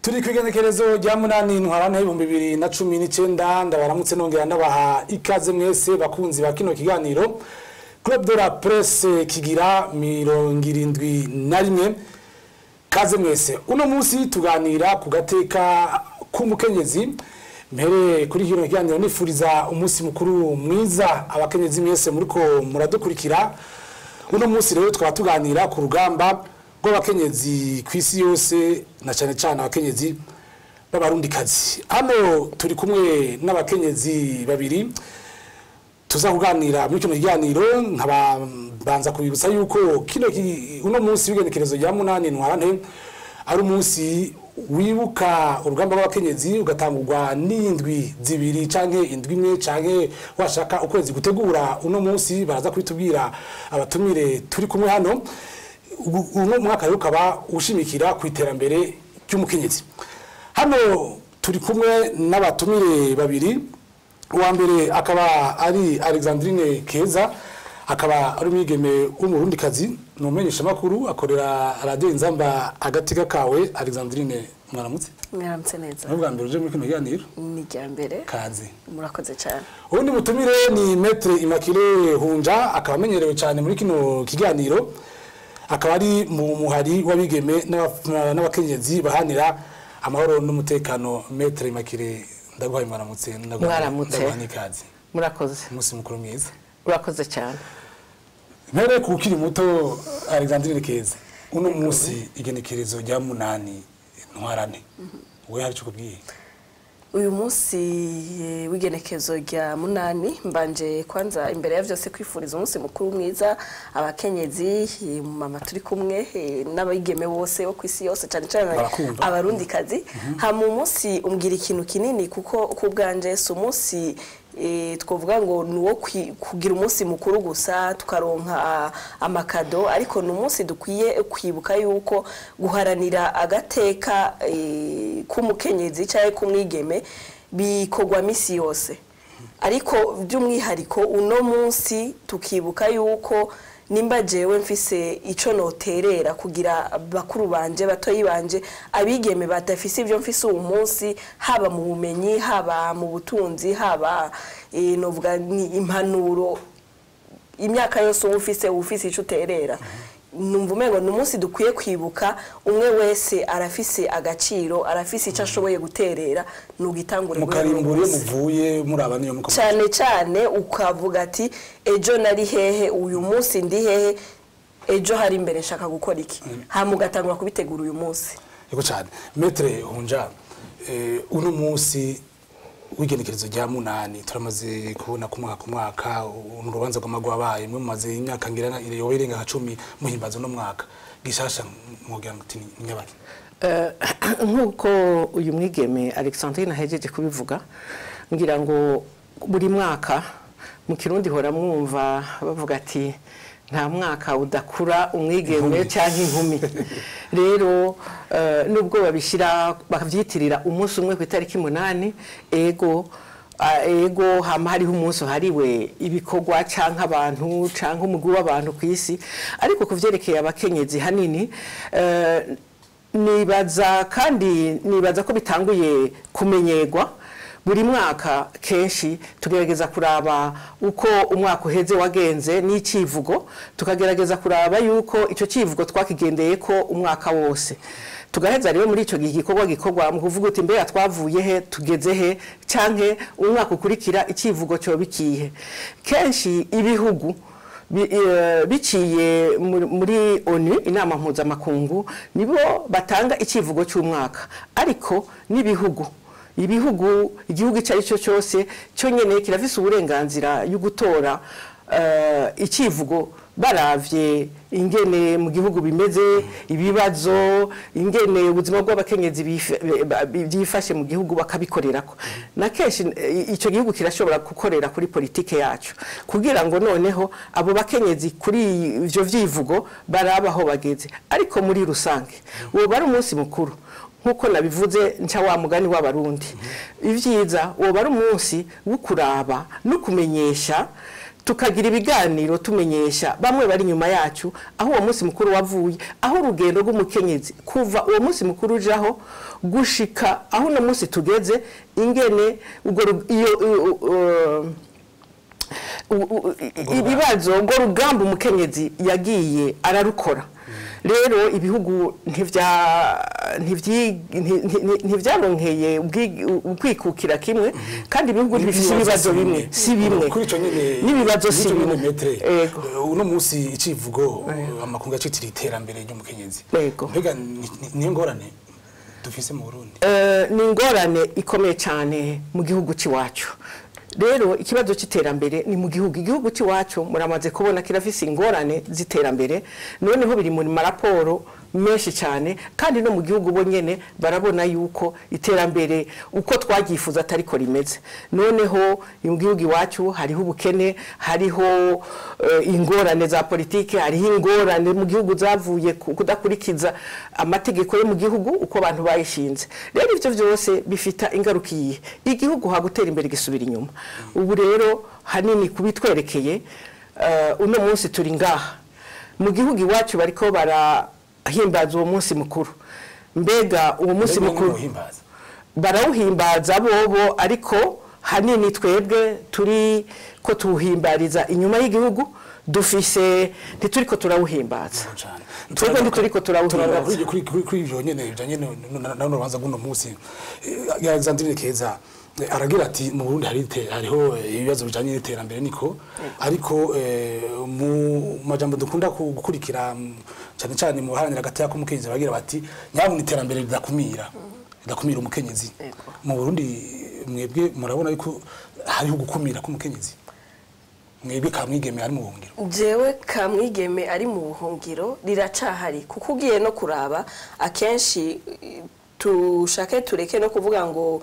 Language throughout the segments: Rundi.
Turi kwigenekerezo rya munani ntwarana 2019 ndabaramutse nongera ndabaha ikaze mwese bakunzi ba kino kiganiro Club de la Presse kigira 71 kaze mwese uno munsi tuganira ku gateka k'umukenyezi mbere kuri kino kiganiro nifuriza umunsi mukuru mwiza abakenyezi mwese muriko muradukurikira uno munsi rero twaba tuganira ku rugamba rw'abakenyezi kwisi yose na cyane cyane abakenyezi b'abarundikazi. Hano turi kumwe n'abakenyezi babiri tuzakuganira muri kino kiganiro nkabanza kubibutsa yuko uno munsi w'igenekerezo rya munani ntwarane ari umunsi wibuka urugamba rw'abakenyezi ugatangurwa n'indwi zibiri canke indwi imwe canke washaka ukwezi gutegura uno munsi baraza kwitubwira abatumire turi kumwe hano uno mwaka ukaba ushimikira ku iterambere ry'umukenyezi. Hano turi kumwe n'abatumire babiri, uwa mbere akaba ari Alexandrine Keza, akaba ari umwigeme w'umurundikazi n'umumenyesha makuru akorera radio Inzamba agateka kawe. Alexandrine mwaramutse? Mwaramutse neza. N'ubwa mbere uje muri kino kiganiro? Ni rya mbere. Kaze. Murakoze cyane. Ubundi mutumire ni Maître Immaculée Hunja, akaba amenyerewe cyane muri kino kiganiro. Akaba ari mu muhari w'abigeme n'abakenyezi bahanira amahoro n'umutekano. Maître Immaculée ndaguhaye mwaramutse. Mwaramutse. Ikaze. Murakoze. Umunsi mukuru mwiza. Murakoze cyane. Mbere kukiri muto Alexandrine Keza, uno munsi igenekerezo rya munani ntwarane we hari cyo kubwiye? Uyu munsi w'igenekezo rya munani mbanje kwanza imbere ya byose kwifuriza umunsi mukuru mwiza abakenyezi mama turi kumwe n'abigeme bose bo kwisi yose cyane cyane abarundikazi. Ha mu munsi umbwira ikintu kinini kuko kubwanje su munsi twovuga ngo nuwo kugira umunsi mukuru gusa tukaronka amakado, ariko numunsi dukwiye kwibuka yuko guharanira agateka k'umukenyezi cyangwa kumwigeme bikogwa misi yose, ariko by'umwihariko uno munsi tukibuka yuko nimba jewe mfise ico noterera kugira bakuru banje batoyi banje abigeme batafise ibyo mfise uwo munsi, haba mu bumenyi haba mu butunzi haba novuga ni impanuro, imyaka yose ufise ico uterera. Numva umengo numunsi dukwiye kwibuka umwe wese arafise agaciro, arafise ico ashoboye guterera nugitangure mukarimbure muvuye muraba niyo muko cyane cyane ukavuga ati ejo nari hehe uyu munsi ndi hehe ejo hari imbere nshaka gukora iki hamugatangura kubitegura uyu munsi. Yego cyane. Maître Hunja, uno munsi w'igenekerezo rya munani turamaze kubona ku mwaka urubanza rw'amagwabaye mwe mumaze imyaka ngirana yowe irenga 10 muhimbazo no mwaka gishasha mwogira ngo nyabaki nkuko uyu mwigeme Alexandrine ahejeje kubivuga, ngira ngo buri mwaka mu Kirundi hora mwumva bavuga ati nta mwaka udakura umwigeme cyangwa inkumi. Rero nubwo babishira bakavyitirira umunsi umwe ku itariki 8 ego hama hariho umunsi hariwe ibikorwa canka abantu canka umugwi w'abantu kwisi, ariko kuvyerekeye abakenyezi hanini nibaza ko bitanguye kumenyerwa. Buri mwaka kenshi tugerageza kuraba uko umwaka uheze wagenze n'icivugo, tukagerageza kuraba yuko ico civugo twakigendeye ko umwaka wose. Tugaheza rero muri ico gikorwa mu kuvuga uti mbere twavuye he tugeze he canke umwaka ukurikira icivugo cyo bikihe. Kenshi ibihugu biciye muri ONU inama mpuzamakungu nibo batanga icivugo cy'umwaka, ariko n'ibihugu igihugu icari cyo cyose cyo nyene kirafise uburenganzira yo gutora icivugo baravye ingene mu gihugu bimeze, ibibazo ingene ubuzima bw'abakenyezi byifashe mu gihugu bakabikorerako. Na kenshi ico gihugu kirashobora gukorera kuri politike yacu kugira ngo noneho abo bakenyezi kuri ivyo vyivugo barabaho bageze, ariko muri rusange uwo bari umunsi mukuru nkuko nabivuze nca wa mugani w'abarundi. Ivyiza uwo bari umunsi wo kuraba no kumenyesha tukagira ibiganiro tumenyesha bamwe bari nyuma yacu aho uwo munsi mukuru wavuye, aho urugendo rw'umukenyezi kuva uwo munsi mukuru ujaho gushika aho no munsi tugeze ingene ibibazo ubwo rugamba umukenyezi yagiye ararukora. Rero ibihugu ntivyaronkeye ubwikukira kimwe kandi ibihugu bifite ibibazo bimwe si bimwe n'ibibazo si bimwe. Uno munsi icivugo amakunga citira iterambere ry'umukenyezi, mbega niyo ngorane dufise mu Burundi? Ni ingorane ikomeye cyane mu gihugu ciwacu. Rero ikibazo cy'iterambere ni mu igihugu cy'iwacu muramaze kubona kirafise ingorane z'iterambere, noneho biri mu maraporo menshi cyane kandi no mu gihugu bo nyene barabona yuko iterambere uko twagifuza atari ko rimeze. Noneho mu gihugu iwacu hariho ubukene, hariho ingorane za politike, hariho ingorane mu gihugu zavuye kudakurikiza amategeko yo mu gihugu uko abantu bayishinze. Rero ivyo vyose bifita ingaruka iyihe igihugu hagutera imbere gisubira inyuma. Ubu rero hanini kubitwerekeye uno munsi turi ngaha mu gihugu iwacu bariko barahimbaza uwo munsi mukuru. Mbega uwo munsi mukuru barawuhimbaza bobo, ariko hanini twebwe turi ko tuhimbariza inyuma y'igihugu dufise ntituriko turawuhimbaza. Twebwe ntituriko turawuhimbaza kuri ivyo nyene bijanye na rubanza guno munsi. Alexandrine Keza aragira ati mu Burundi hariho ibibazo bijanye n'iterambere niko, ariko mu majambo dukunda gukurikira cyane cyane mu haranira gataya ko umukenyezi bagira bati nyabona iterambere ridakumira umukenyezi. Mu Burundi mwebwe murabona yuko hariho gukumira k'umukenyezi? Mwebwe Kamwigeme ari mu buhungiro? Jewe Kamwigeme ari mu buhungiro riracahari, kuko ugiye no kuraba akenshi tushake tureke no kuvuga ngo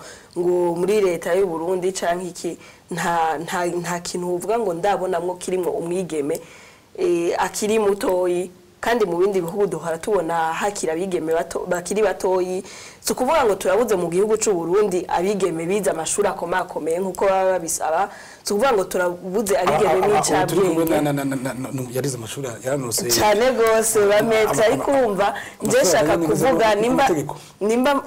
muri leta y'u Burundi canke iki nta kintu uvuga ngo ndabonamwo kirimwo umwigeme akiri mutoyi, kandi mu bindi bihugu duhora tubona hakira abigeme bakiri batoyi. So kuvuga ngo turabuze mu gihugu cy'u Burundi abigeme biza amashuri akomakomeye nkuko baba babisaba. So kuvuga ngo turabuze abigeme n'icabwenge yarize amashuri yaranose cyane gose bametse, ariko urumva nje shaka kuvuga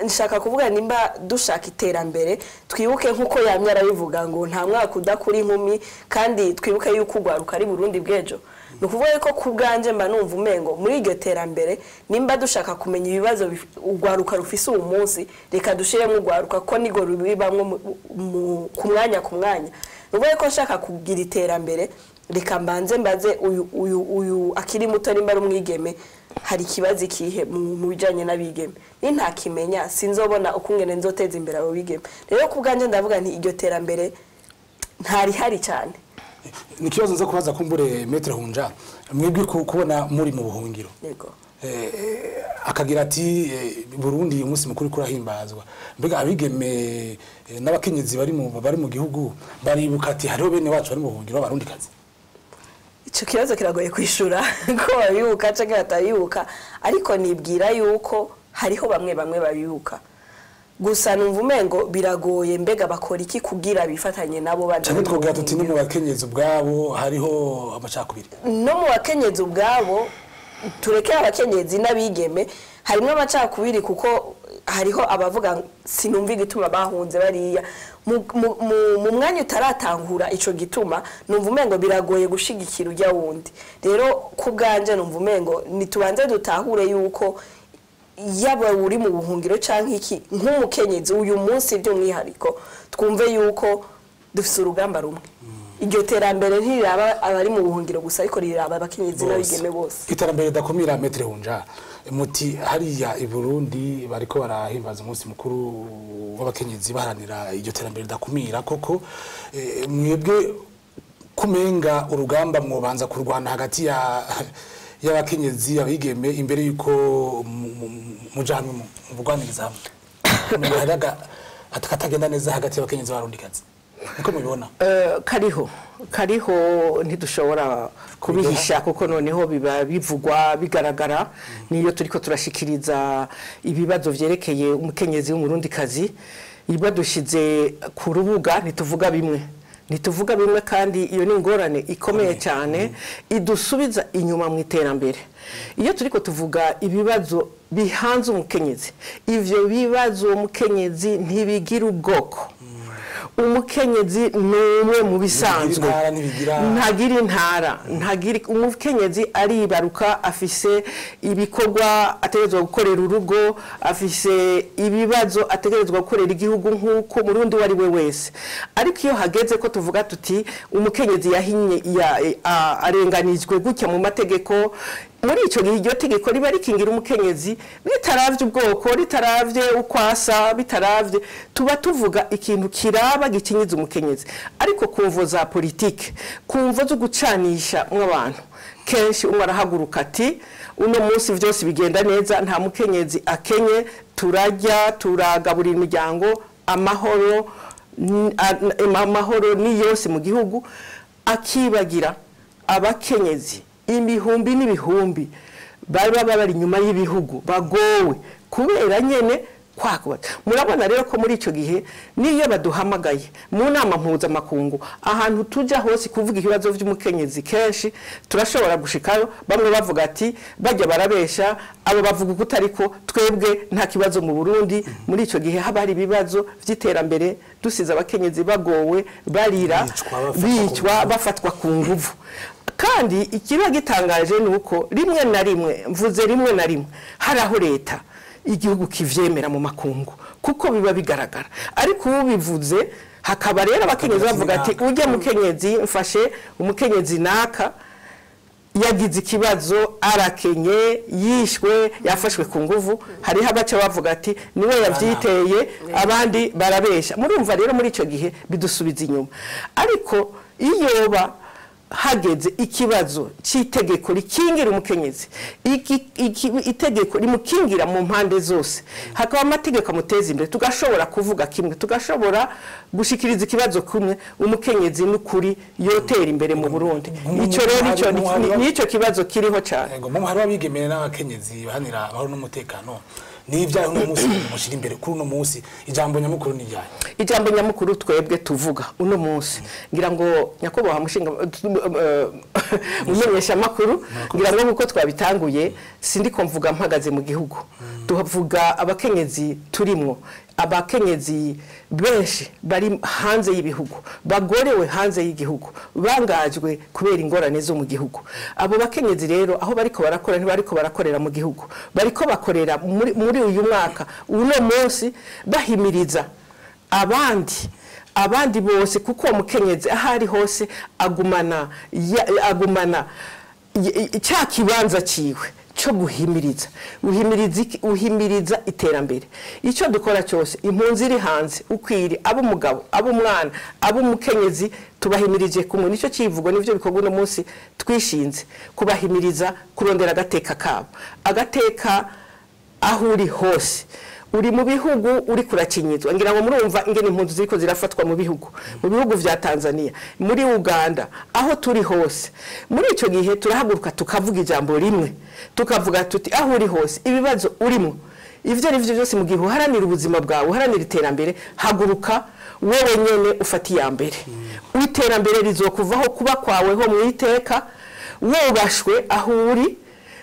nshaka kuvuga nimba dushaka iterambere twibuke nkuko yamye arabivuga ngo nta mwaka udakuri inkumi, kandi twibuke yuko ugwaruka ari Burundi bwejo. Nukuvuga ko kubganje mba numva umengo muri iryo terambere nimba dushaka kumenya ibibazo ugwaruka rufise uwo munsi, reka dushiremo ugwaruka ko nigo rubibamwe ku mwanya. Nukuvuga ko nshaka kugira iterambere reka mbanze mbaze uyu akiri muto nimba ari umwigeme hari kibazi kihe mu bijanye n'abigeme. Ni nta kimenya sinzobona ukungene nzoteza imbere abo bigeme. Rero kubganje ndavuga nti iryo terambere ntari hari cyane. Ni kibazo nza kubaza kumbure Maître Hunja, mwebwe kubona muri mu buhungiro. Yego. Akagira ati Burundi umunsi mukuru kurahimbazwa, mbega abigeme n'abakenyezi bari mu gihugu baribuka ati hariho bene wacu bari mu buhungiro abarundi kazi? Ico kibazo kiragoye kwishura ko babibuka canke batabibuka, ariko nibwira yuko hariho bamwe babibuka. Gusa numva umengo biragoye mbega bakora iki kugira bifatanye nabo baje. Cyane twogira tuti no mu bakenyezi ubwabo hariho amacakubiri. No mu bakenyezi ubwabo tureke abakenyezi n'abigeme harimo amacakubiri, kuko hariho abavuga sinumva igituma bahunze bariya mu mwanya utaratangura ico gituma. Numva umengo biragoye gushigikira ujya wundi. Rero kubganje numva umengo nitubanze dutahure yuko yaba uri mu buhungiro canke iki nk'umukenyezi uyu munsi by'umwihariko twumve yuko dufise urugamba rumwe. Iryo terambere ntiraba abari mu buhungiro gusa, ariko riraba abakenyezi n'abigeme bose. Iterambere dakomira Maître Hunja, muti hariya i Burundi bariko barahimbaza umunsi mukuru w'abakenyezi baharanira iryo terambere dakumira, koko mwebwe kumenga urugamba mwobanza kurwana hagati y'abakenyezi abigeme imbere yuko mujamwe mu bugwaniriza hamwe haraga atakatagenda neza hagati y'abakenyezi barundikazi? Niko mubibona? Kariho ntidushobora kubihisha, kuko noneho biba bivugwa bigaragara. Niyo turiko turashikiriza ibibazo vyerekeye umukenyezi w'umurundikazi, ibadushize ku rubuga ntituvuga bimwe. ntituvuga bimwe kandi iyo ni ingorane ikomeye cyane idusubiza inyuma mu iterambere. Iyo turiko tuvuga ibibazo bihanze umukenyezi, ivyo bibazo umukenyezi ntibigira ubwoko. Umukenyezi numwe mu bisanzwe ntagira intara, umukenyezi aribaruka, afise ibikorwa ategerezwa gukorera urugo, afise ibibazo ategerezwa gukorera igihugu nk'uko murundi wari we wese. Ariko iyo hageze ko tuvuga tuti umukenyezi yahinye arenganijwe gutya mu mategeko, muri ico gihe iryo tegeko riba rikingira umukenyezi bitaravye ubwoko, ritaravye ukwasa, bitaravye, tuba tuvuga ikintu kiraba gikinyiza umukenyezi. Ariko kumvo za politike, kumvo zo gucanisha mw'abantu, kenshi umwe arahaguruka ati uno munsi vyose bigenda neza, nta mukenyezi akenye, turarya, turagaburira imiryango, amahoro ni yose mu gihugu, akibagira abakenyezi ibihumbi n'ibihumbi baba bari nyuma y'ibihugu bagowe kubera nyene kwakubata. Murabona rero ko muri ico gihe niyo baduhamagaye mu nama mpuzamakungu, ahantu tuja hose kuvuga ibibazo vy'umukenyezi, kenshi turashobora gushikayo bamwe bavuga ati bajya barabesha, abo bavuga kutariko twebwe nta kibazo mu Burundi. Muri ico gihe haba hari ibibazo vy'iterambere, dusize abakenyezi bagowe, barira, bicwa, bafatwa ku nguvu. Kandi ikiba gitangaje nuko rimwe na rimwe, mvuze rimwe na rimwe, haraho leta igihugu kivyemera mu makungu kuko biba bigaragara. Ariko ubivuze hakaba rero abakenyezi bavuga ati ujye mukenyezi mfashe umukenyezi naka yagize ikibazo, arakenye, yishwe, yafashwe ku nguvu, hariho abaca bavuga ati niwe yavyiteye, abandi barabesha. Murumva rero muri ico gihe bidusubiza inyuma. Ariko iyoba hageze ikibazo c'itegeko rikingira umukenyezi, itegeko rimukingira mu mpande zose, hakaba amategeko amuteza imbere, tugashobora kuvuga kimwe, tugashobora gushikiriza ikibazo kumwe, umukenyezi n'ukuri yotera imbere mu Burundi. Ico rero nico kibazo kiriho cyane. Ngo mu hari abigemere n'abakenyezi bahanira amahoro n'umutekano, n'ibyaha uno munsi mushira imbere kuri uno munsi, ijambo nyamukuru ni ryaye. Ijambo nyamukuru twebwe tuvuga uno munsi, ngira ngo nyakubahwa mushinga mumenyesha makuru, ngira ngo uko twabitanguye sindiko mvuga mpagaze mu gihugu, tuvuga abakenyezi turimwo, abakenyezi benshi bari hanze y'ibihugu, bagorewe hanze y'igihugu, bangajwe kubera ingorane zo mu gihugu. Abo bakenyezi rero aho bariko barakora ntibariko barakorera mu gihugu, bariko bakorera muri uyu mwaka uno munsi bahimiriza abandi bose, kuko umukenyezi ahari hose agumana cya kibanza ciwe cyo uhimiriza iterambere. Icyo dukora cyose, impunzi iri hanze, ukwiri, abo mugabo, abo mwana, abo mukenyezi, tubahimirije kumwe. Nicyo kivugo, nivyo bikorwa no munsi twishinze, kubahimiriza kurondera agateka kabo, agateka aho uri hose. Uri mu bihugu uri kuracinyizwa, ngira ngo murumva ingene impunzi ziriko zirafatwa mu bihugu vya Tanzania, muri Uganda, aho turi hose. Muri ico gihe turahaguruka tukavuga ijambo rimwe, tukavuga tuti aho uri hose ibibazo urimo, ivyo ari byo byose mu gihe uharanira ubuzima bwawe, uharanira iterambere, haguruka wowe nyene ufati ya mbere. Iterambere rizokuvaho kuba kwawe ho mu iteka, wobashwe aho uri,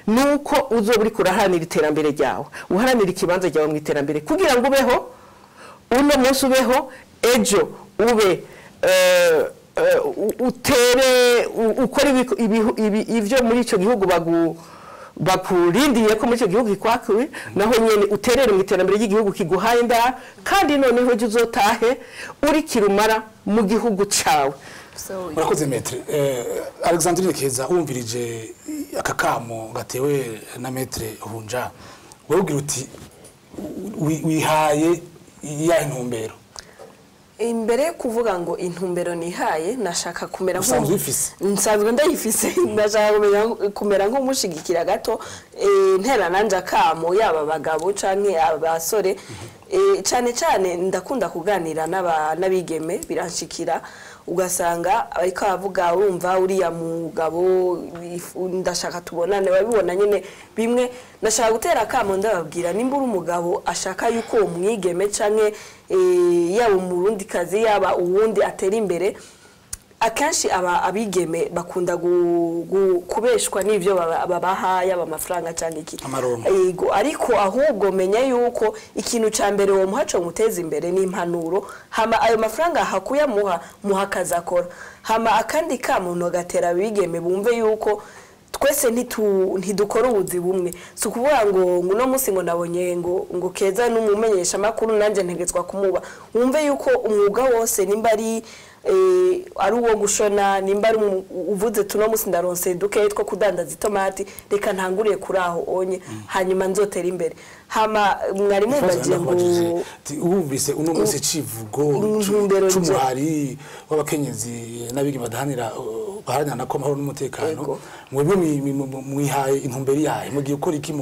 nuko uzoburi kurahanira iterambere ryawe, uharanira ikibanza ryawe mu iterambere, kugira ngo ubeho uno munsi, ubeho ejo, ube utere ukora ivyo muri ico gihugu bakurindiye ko muri ico gihugu ikwakuwe, naho nyene uterere mu iterambere ry'igihugu kiguhaye ndara, kandi noneho ejo uzotahe uri kirumara mu gihugu cawe. Murakoze Maître Alexandrine Keza, wumvirije akakamo gatewe na Maître Hunja, wowe ugira uti wihaye ya intumbero. Imbere kuvuga ngo intumbero nihaye, nashaka kumera nsanzwe ndayifise, nashaka kumera nk'umushigikira gato, ntera nanja kamo yaba bagabo canke abasore, cyane ndakunda kuganira n'abigeme, biranshikira ugasanga ariko avuga urumva uriya mugabo ndashaka tubonane, babibona nyene bimwe. Ndashaka gutera kamo ndababwira, nimba uri umugabo ashaka yuko umwigeme canke yaba umurundi kazi yaba uwundi atera imbere, akenshi abigeme bakunda kubeshwa n'ivyo babahaye amafaranga cyangwa iki yego ariko ahubwo menya yuko ikintu ca mbere wo muhaco muteza imbere ni impanuro hama ayo mafaranga hakuya muhakazakora hama akandi kamuntu gatera abigeme bumve yuko twese ntidukora ubuzi bumwe so kuvuga ngo no musi ngo nabonye ngo Keza n'umumenyesha makuru nanje ntegetswa kumuba wumve yuko umwuga wose nimba ari uwo gushona nimba ari uvuze tuno musi ndaronse duke two kudandaza itomati reka ntanguriye kuri aho onye hanyuma nzotera imbere hama mwari mubagiye ngo wumvise uno musi civugo c'umuhari w'abakenyezi n'abigi badahanira baharanya na ko mahoro n'umutekano mwebwe mwihaye intumberi yahe mugiye gukora iki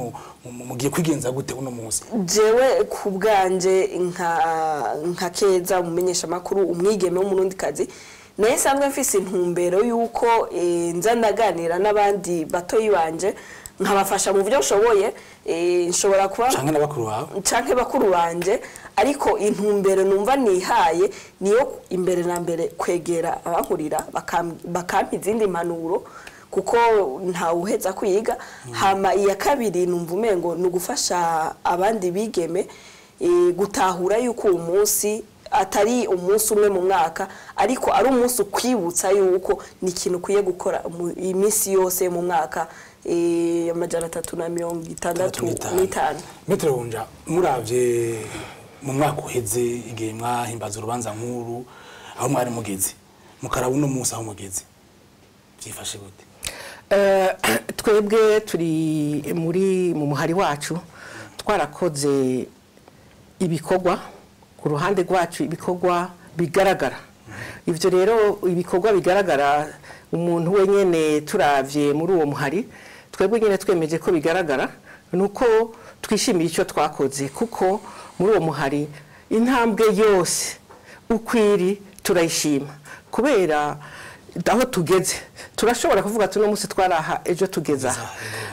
mugiye kwigenza gute uno musi jewe kubwanje nka Keza umumenyesha makuru umwigeme w'umurundi kazi naye sanzwe mfise intumbero yuko nza ndaganira n'abandi batoyi banje nkabafasha mu byo nshoboye nshobora kuba canke bakuru banje ariko intumbero numva nihaye niyo imbere na mbere kwegera abankurira bakampa izindi mpanuro kuko nta uheza kwiga hama iya kabiri numva umengo nugufasha abandi bigeme gutahura yuko umunsi atari umunsi umwe mu mwaka ariko ari umunsi kwibutsa yuko ni ikintu kuye gukora iminsi yose mu mwaka amajana 365 Metre Hunja muravye mu mwaka uheze igihe mwahimbaza urubanza nkuru aho mwari mugeze mukaraba uno munsi aho mugeze byifashe gute twebwe turi mu muhari wacu twarakoze ibikorwa ku ruhande rwacu ibikorwa bigaragara ivyo rero ibikorwa bigaragara umuntu wenyene turavye muri uwo muhari twebwe nyene twemeje ko bigaragara nuko twishimiye icyo twakoze kuko muri uwo muhari intambwe yose ukwiri turayishima kubera aho tugeze turashobora kuvuga tuno musi twaraha ejo tugeza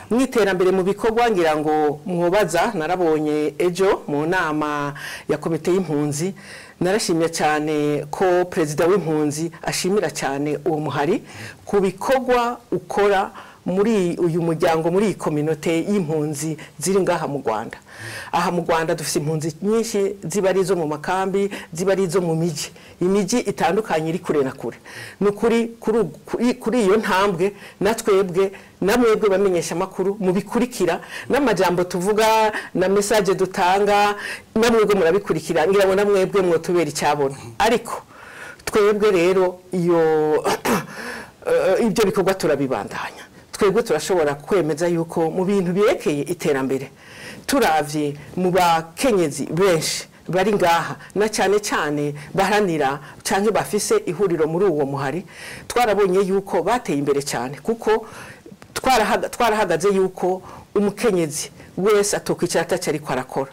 mwiterambere mu bikorwa ngira ngo mwobaza narabonye ejo mu nama ya komite y'impunzi narashimye cyane ko president w'impunzi ashimira cyane uwo muhari ku bikorwa ukora muri uyu muryango muri community y'impunzi ziri ngaha mu Rwanda aha mu Rwanda dufite impunzi nyinshi zibarizo mu makambi zibarizo mu imiji itandukanye iri kure na kure nukuri kuri iyo ntambwe natwebwe namwebwe bamenyesha makuru mubikurikira n'amajambo tuvuga na message dutanga namwebwe murabikurikira ngira ngo namwebwe mwotubera icyabona ariko twebwe rero iyo ibyo bikorwa turabibandanya twebwe turashobora kwemeza yuko mu bintu birekeye iterambere turavye mu bakenyezi benshi bari ngaha na cyane baharanira canke bafise ihuriro muri uwo muhari twarabonye yuko bateye imbere cyane kuko twarahagaze yuko umukenyezi wese atokwicara atacari ko arakora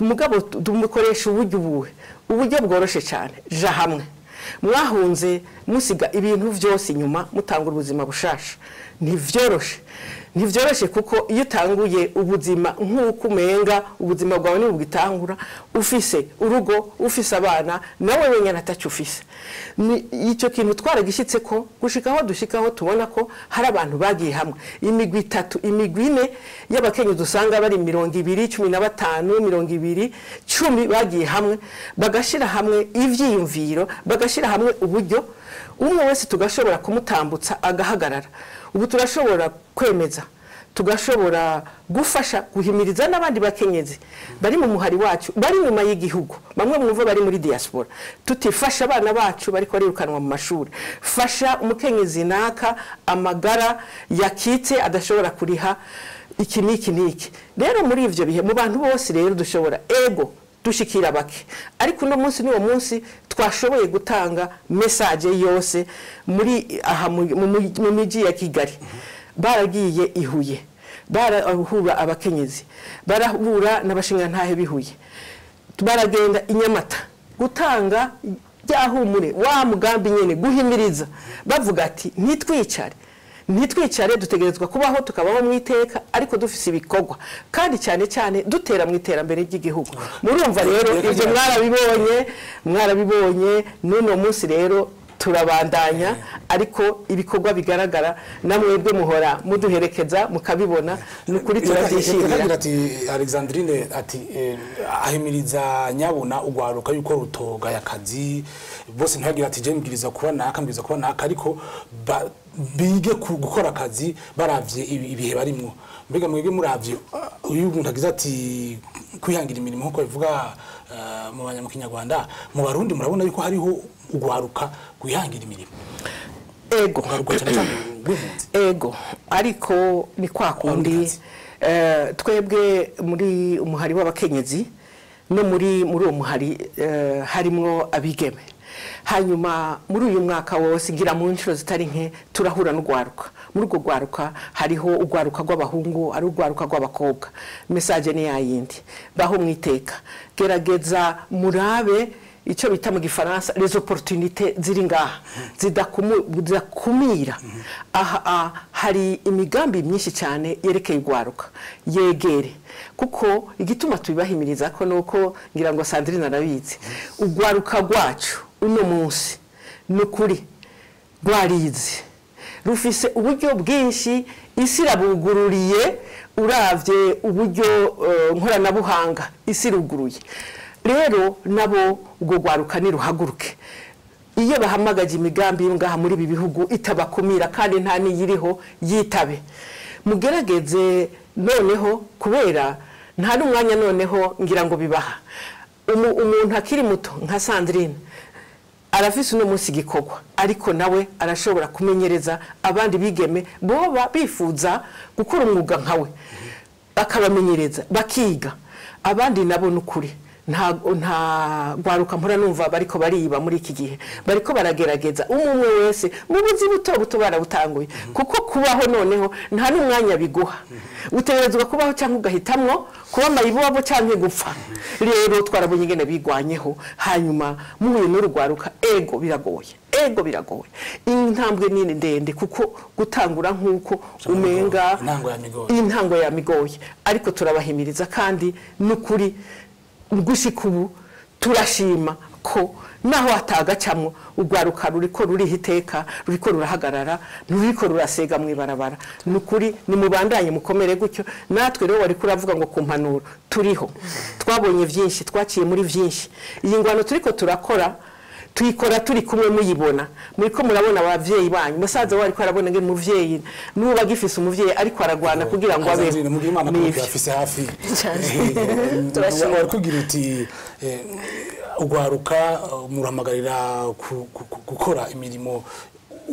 umugabo dumukoresha uburyo bworoshe cyane ja hamwe mwahunze musiga ibintu byose inyuma mutanga ubuzima bushasha ntivyoroshe kuko iyo tanguye ubuzima nk'uko umenga ubuzima bwawe ni bugitangura ufise urugo ufise abana nawe wenyine atacyo ufise icyo kintu twaragishyitse ko gushikaho dushikaho tubona ko hari abantu bagiye hamwe imigwi 3 imigwi 4 y'abakenyezi usanga bari 215 220 10 bagiye hamwe bagashira hamwe ivyiyumviro bagashira hamwe uburyo umwe wese tugashobora kumutambutsa agahagarara ubu turashobora kwemeza tugashobora gufasha guhimiriza n'abandi bakenyezi bari mu muhari wacu bari nyuma y'igihugu bamwe mwumva bari muri diaspora tutifasha abana bacu bari ko rirukanwa mu mashuri fasha umukenyezi naka amagara yakitse adashobora kuriha iki niki rero muri ivyo bihe mu bantu bose rero dushobora ego dushikira bake ariko no munsi niwo munsi twashoboye gutanga message yose muri aha mu miji ya Kigali baragiye ihuye barahura abakenyezi barahura n'abashinga ntahe bihuye baragenda inyamata gutanga byahumure wa mugambi nyene guhimiriza bavuga ati ntitwicare dutegerezwa kubaho tukabaho mwiteka ariko dufise ibikorwa kandi cyane dutera mwiterambere ry'igihugu murumva rero ivyo mwarabibonye nuno munsi rero turabandanya ariko ibikorwa bigaragara namwebwe muhora muduherekeza mukabibona nukuri turabyishimira. Ati Alexandrine ati ahimiriza nyabona ugwaruka yuko rutoga yakazi bose ntagira ati je mbwiriza kuba nakambiriza kuba naka ariko bige gukora akazi baravye ibihe barimwo mbega mwebwe muravye uyu muntu agize ati kwihangira imirimo nko bivuga mu banyamukinyarwanda mu barundi murabona yuko hariho ugwaruka kwihangira imirimo ego ariko ni kwa kundi twebwe muri umuhari w'abakenyezi no muri uwo muhari harimwo abigeme hanyuma muri uyu mwaka wose ngira mu nshuro zitari nke turahura n'ugwaruka muri urwo gwaruka hariho ugwaruka rw'abahungu ari ugwaruka rw'abakobwa message ni yayindi baho mwiteka gerageza murabe icyo bita mu gifaransa les opportunités ziri ngaha zidakumira aha hari imigambi myinshi cyane yerekeye ugwaruka yegere kuko igituma tubibahimiriza ko nuko ngira ngo Sandrine arabizi ugwaruka rwacu uno munsi nukuri rwarize rufise uburyo bwinshi isi rabugururiye uravye uburyo nkoranabuhanga isi ruguruye rero nabo ubwo gwaruka ni ruhaguruke iyo bahamagaje imigambi ngaha muri ibi bihugu itabakumira kandi nta niyiriho yitabe mugerageze noneho kubera nta n'umwanya noneho ngira ngo bibaha umuntu akiri muto nka Sandrine arafise uno munsi gikorwa ariko nawe arashobora kumenyereza abandi bigeme boba bifuza gukora umwuga nkawe bakabamenyereza bakiga abandi nabo nukuri nta gwaruka mpora numva bariko bariba muri iki gihe bariko baragerageza umwe wese mu buzi buto barabutanguye kuko kubaho noneho nta n'umwanya biguha utegerezwa kubaho cyangwa ugahitamwo kuba mayibobo cyangwa gupfa rero twarabonye ingene bigwanyeho hanyuma muhuye n'urugwaruka ego biragoye intambwe nini ndende kuko gutangura nkuko umenga intango ya migoye ariko turabahimiriza kandi nukuri gushikubu turashima ko naho atagacamwo ugwaruka ruriko rurihiteka ruriko rurahagarara ruriko rurasega mwibarabara nukuri ni mubandanye mukomere gutyo natwe rero wari kuravuga ngo kumpanura turiho twabonye vyinshi twaciye muri vyinshi iyi ngwano turiko turakora tuyikora turi kumwe muyibona muriko murabona abavyeyi banyu musaza wari ko arabona nge muvyeyi nuba gifise umuvyeyi ariko aragwana kugira ngo abe ni afise hafi turashobora kugira uti ugwaruka murahamagarira gukora imirimo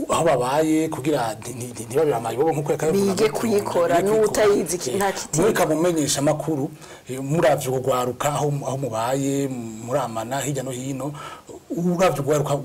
aho babaye kugira ntibabira amayibobo nkuko yakavuga bige kuyikora n'utayizi nta kiti mureka mumenyesha makuru muravye ugwaruka aho mubaye muramana hirya no hino uravye ugwaruka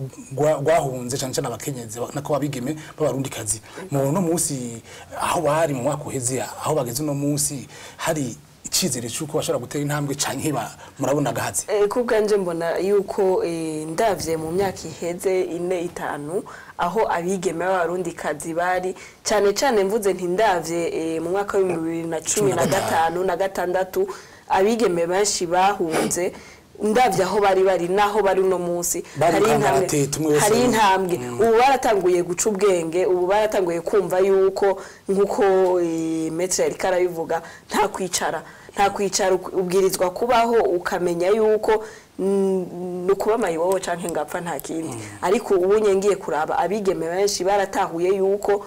gwahunze cyane cyane abakenyezi nako babigeme b'abarundi kazi mu no munsi aho bari mu mwaka uheze aho bageze no munsi hari icyizere cyuko bashobora gutera intambwe canke murabona gahaze kubganje mbona yuko ndavye mu myaka iheze 4-5 aho abigeme b'abarundi kazi bari cyane mvuze nti ndavye mu mwaka wa 2015 na 6 abigeme benshi bahunze ndavye aho bari naho bari no munsi hari intambwe ubu baratanguye guca ubwenge ubu baratanguye kumva yuko nkuko metre yari karabivuga nta kwicara ubwirizwa kubaho ukamenya yuko nukuba mayiwowe canke ngapfa nta kindi ariko ubunye ngiye kuraba abigeme benshi baratahuye yuko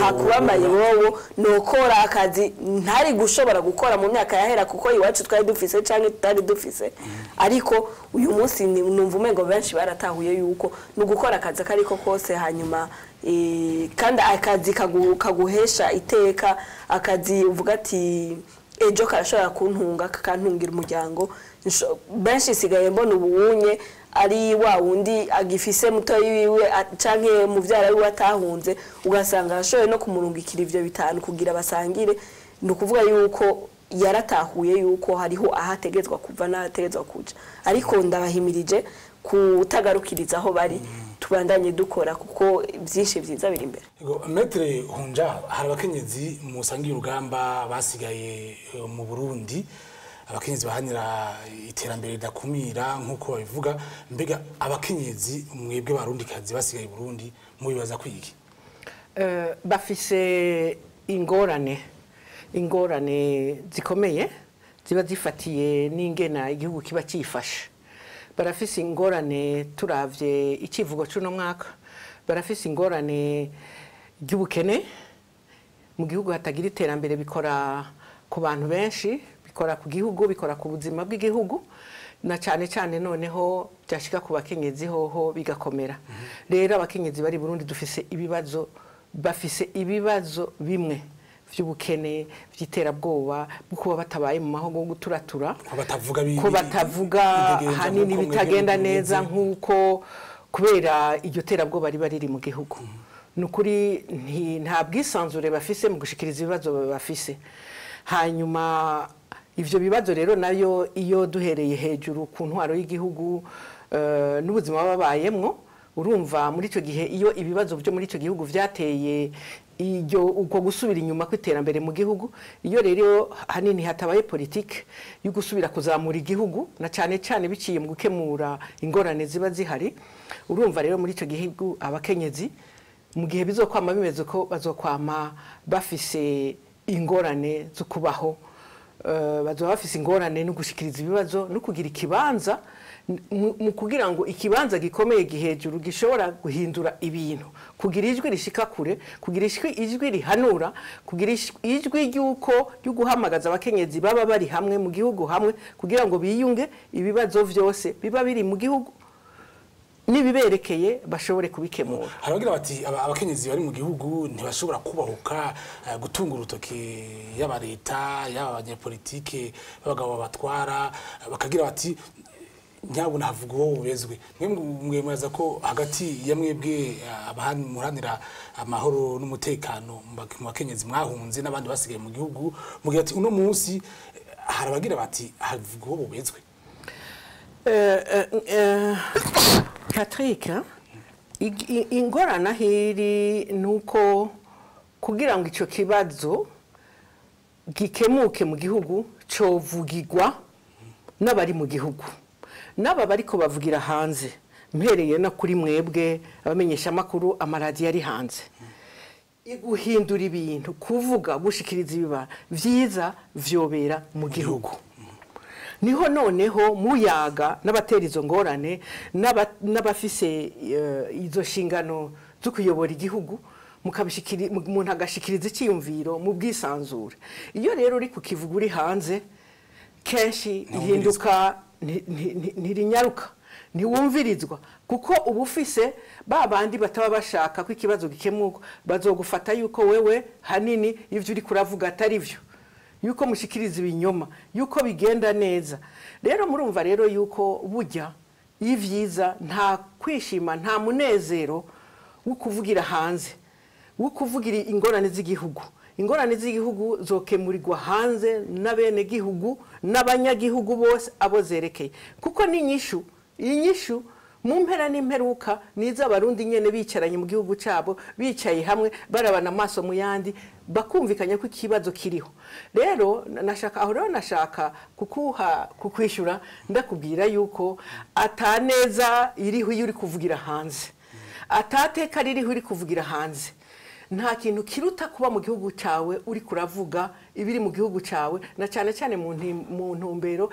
hakuba mayiwowe nokora akazi ntari gushobora gukora mu myaka yahera kuko iwacu twari dufise canke tutari dufise ariko uyu munsi numva umengo benshi baratahuye yuko nugukora akazi kariko kose hanyuma kandi akazi kaguhesha iteka akazi uvuga ati ejo karashobora kuntunga kakantungira umuryango benshi sigaye mbona ubunye ari wa wundi agifise muto yiwe canke muvyara wiwe atahunze ugasanga ashoye no kumurungikira ivyo bitanu kugira basangire nukuvuga yuko yaratahuye yuko hariho ahategezwa kuva n'ahategezwa kuja ariko ndabahimirije kutagarukiriza aho bari tubandanye dukora kuko byinshi byiza biri imbere Maître Hunja hari abakenyezi musangiye urugamba basigaye mu Burundi abakenyezi bahanira iterambere ridakumira nk'uko babivuga mbega abakenyezi mwebwe barundikazi basigaye i Burundi mubibaza kwiki bafise ingorane zikomeye ziba zifatiye n'ingena igihugu kiba cyifashe barafise ingorane turavye icivugo c'uno mwaka barafise ingorane ry'ubukene mu gihugu hatagira iterambere bikora ku bantu benshi bikora ku gihugu bikora ku buzima bw'igihugu na cyane cyane noneho byashika ku bakenyezi hoho bigakomera rero abakenyezi bari Burundi bafise ibibazo bimwe vy'ubukene vy'iterabwoba buko batabaye mu mahogo yo guturatura ko batavuga hanini bitagenda neza nk'uko kubera iryo terabwoba riba riri mu gihugu nukuri nta bwisanzure bafise mu gushikiriza ibibazo bafise hanyuma ivyo bibazo rero nayo iyo duhereye hejuru ku ntwaro y'igihugu n'ubuzima babayemwo urumva muri ico gihe iyo ibibazo byo muri ico gihugu vyateye uko gusubira inyuma kw'iterambere mu gihugu iyo rero hanini hatabaye politike yo gusubira kuzamura igihugu na cyane cyane biciye mu gukemura ingorane ziba zihari urumva rero muri ico gihugu abakenyezi mu gihe bizokwama bimeze ko bazokwama bafise ingorane zo kubaho bazoba bafise ingorane no gushikiriza ibibazo no kugira ikibanza mu kugira ngo ikibanza gikomeye gihejuru gishobora guhindura ibintu kugira ijwi rishika kure kugira ijwi rihanura kugira ijwi ry'uko ryo guhamagaza abakenyezi baba bari hamwe mu gihugu hamwe kugira ngo biyunge ibibazo vyose biba biri mu gihugu nibiberekeye bashobore kubikemura haragira bati abakenyezi bari mu gihugu ntibashobora kubahuka gutunga urutoke y'aba leta y'aba abanyepolitike babagabo batwara bakagira bati nyabuna havuga uwo ubezwe mwe mwaza ko hagati ya mwebwe muharanira amahoro n'umutekano mu bakenyezi mwahunze n'abandi basigaye mu gihugu mugira ati uno munsi harabagira bati havuga uwo ubezwe Patrick ingorana hiri nuko kugira ngo ico kibazo gikemuke mu gihugu covugirwa n'abari mu gihugu naba bariko bavugira hanze mpereye no kuri mwebwe abamenyesha makuru amaradi yari hanze iguhindura ibintu kuvuga gushikiriza ibiba vyiza vyobera mu gihugu niho noneho muyaga n'abatera izo ngorane n'abafise izo shingano zo kuyobora igihugu umuntu agashikiriza icyiyumviro mu bwisanzure iyo rero uri kukivuga uri hanze kenshi ihinduka ntirinyaruka ntiwumvirizwa kuko uba ufise ba bandi bataba bashaka ko ikibazo gikemuka bazogufata yuko wewe hanini ivyo uri kuravuga atari vyo yuko mushikiriza ibinyoma yuko bigenda neza rero murumva rero yuko burya y'ivyiza nta kwishima nta munezero wo kuvugira hanze wo kuvugira ingorane z'igihugu zokemurirwa hanze n'abene gihugu n'abanyagihugu bose abo zerekeye kuko inyishu mu mpera n'imperuka niza abarundi nyene bicaranye mu gihugu cabo bicaye hamwe barabana amaso mu yandi bakumvikanya ko ikibazo kiriho rero nashaka kukwishura ndakubwira yuko ataneza iriho iyo uri kuvugira hanze atateka ririho uri kuvugira hanze nta kintu kiruta kuba mu gihugu cyawe uri kuravuga ibiri mu gihugu cyawe na cyane cyane mu ntumbero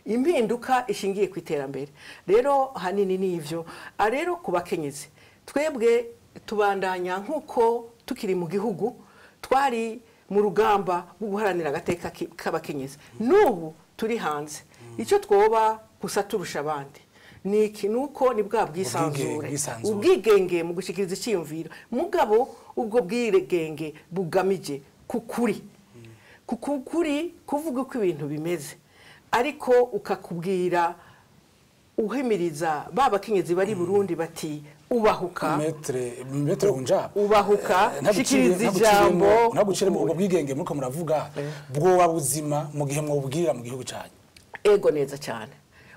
impinduka ishingiye ku iterambere rero hanini n'ivyo rero ku bakenyezi twebwe tubandanya nk'uko tukiri mu gihugu twari mu rugamba rwo guharanira agateka k'abakenyezi n'ubu turi hanze icyo twoba gusa turusha abandi niki nuko ni bwa bwisanzure ubwigenge mu gushikiriza icyiyumviro mugabo ubwo bwigenge bugamije kukuri kuvuga uko ibintu bimeze ariko ukakubwira uhimiriza babakenyezi bari Burundi bati ubahuka metre unja ubahuka shikiriza ijambo nagucire ubwo bwigenge muko muravuga bwo wabuzima mu gihe mwubwira mu gihugu cyanyu ego neza cyane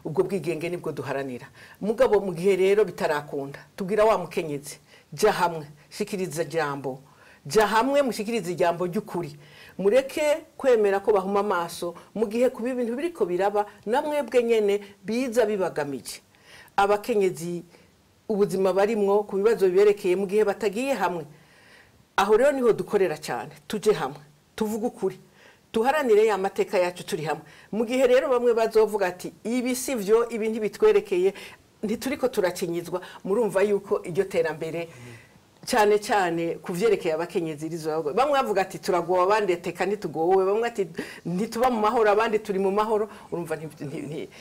ubwo bwigenge nibwo duharanira mugabo mu gihe rero bitarakunda tubwira wa mukenyezi ja hamwe shikiriza jambo ja hamwe mushikiriza ijambo ry'ukuri mureke kwemera ko bahuma amaso mu gihe kuba ibintu biriko biraba namwebwe nyene biza bibagamije abakenyezi ubuzima barimwo ku bibazo biberekeye mu gihe batagiye hamwe. Aho rero niho dukorera cyane, tuje hamwe tuvuga ukuri tuharanire ya mateka yacu turi hamwe. Mu gihe rero bamwe bazovuga ati ibi sivyo ibi ntibitwerekeye ntituriko turakinyizwa, murumva yuko iryo terambere cyane cyane kuvyerekeye abakenyezi rizo bamwe bavuga ati turagowe abandi teka ntitugowe, bamwe ati ntituba mu mahoro abandi turi mu mahoro, urumva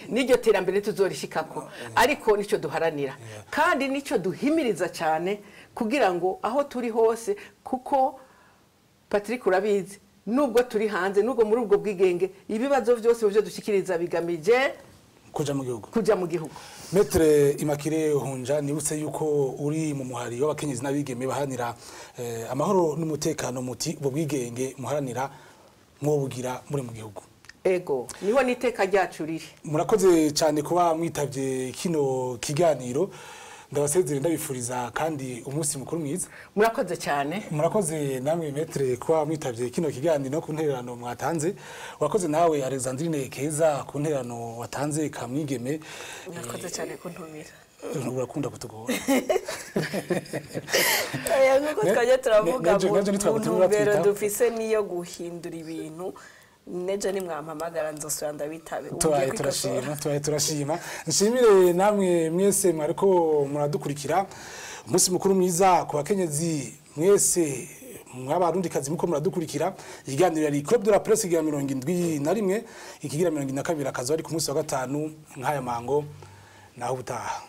n'iryo terambere tuzorishikako. Ariko nico duharanira kandi nico duhimiriza cyane kugira ngo aho turi hose, kuko Patrick urabizi nubwo turi hanze nubwo muri ubwo bwigenge ibibazo byose byo dushikiriza bigamije kuja mu gihugu. Metre Immaculée Hunja, nibutse yuko uri mu muhari w'abakenyezi n'abigeme bahanira amahoro n'umutekano muti ubwo bwigenge muharanira mwobugira muri mu gihugu. Ego niho niteka ryacu riri. Murakoze cyane kuba mwitavye kino kiganiro, ndabasezerera ndabifuriza kandi umunsi mukuru mwiza. Murakoze cyane. Murakoze namwe Metre kuba mwitavye kino kiganiro no ku ntererano mwatanze. Wakoze nawe Alexandrine Keza ku ntererano watanze kamwigeme. Murakoze cyane kuntumira. Urakunda kutugora. Aya nuko twaje turavuga mu bero dufise niyo guhindura ibintu. Neje ni mwampamagara nzosura ndabitabe. Turashima. Nshimire namwe mwese mwariko muradukurikira. Umunsi mukuru mwiza ku bakenyezi mwese mwabarundikazi muko muradukurikira. Ikiganiro yari Club de la Presse igira 71 ikigira 72 akazo ari ku munsi wa gatanu nk'aya mango naho ubutaha.